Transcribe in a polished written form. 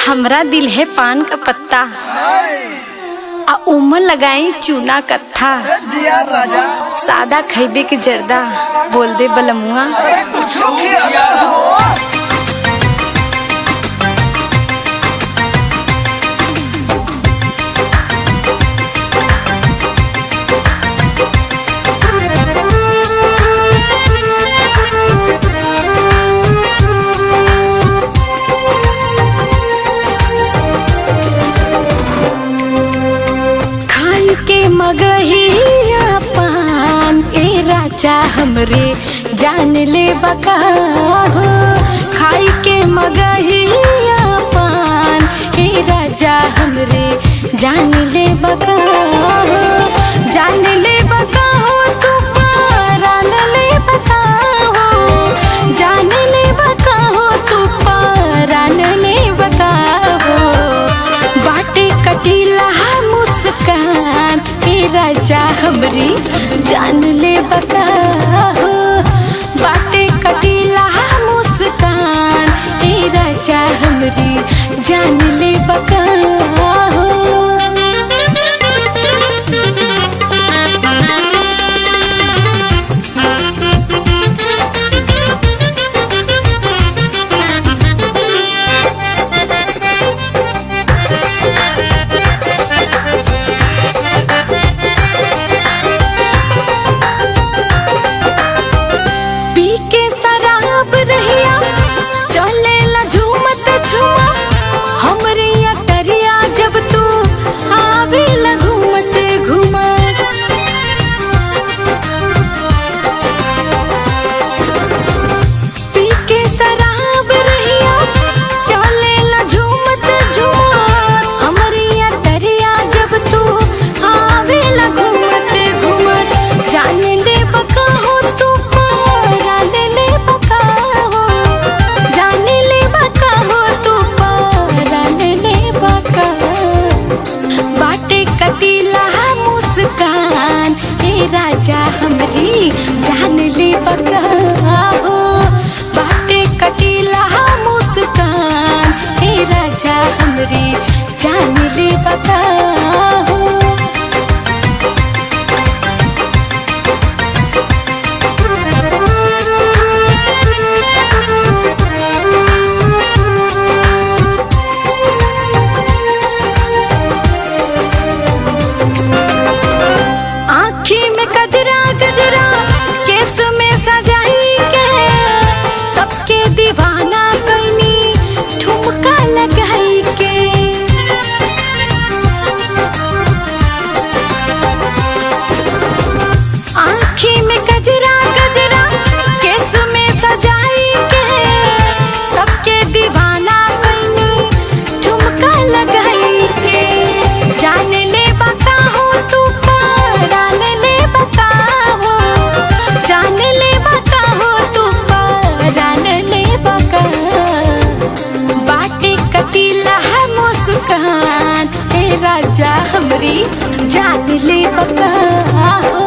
हमरा दिल है पान का पत्ता आ उमर लगाई चूना कत्था। जिया राजा सादा खैबे के जर्दा बोल दे बलमुआ। मगहिया पान ए राजा हमरे जान ले बका हो। खाई के मगहिया पान ए राजा हमरे जान ले बका हो। जान ले बका हो तू परान ले बका हो। जान ले बका हो तू परान ले बका हो। बाटे कटीला मुस्कान राजा हमरी जान ले बका हो। बाटे कटीला मुस्कान ए राजा हमरी जान ले बका हो। राजा हमरी जान ले बका हो। बाटे कटीला मुस्कान ए राजा हमरी जान ले बका हो। गजरा गजरा केस में सजाई के सबके दीवाना कैनी ठुमका लगाई के। आँखी में गजरा गजरा केस में सजाई के सबके दीवाना कैनी ठुमका लगाई के। जान ले बका हो तू परान ले बका हो। जान ले बका हो तू परान ले बका। बाटे कटीला मुस्कान ए राजा हमरी जान ले बका हो।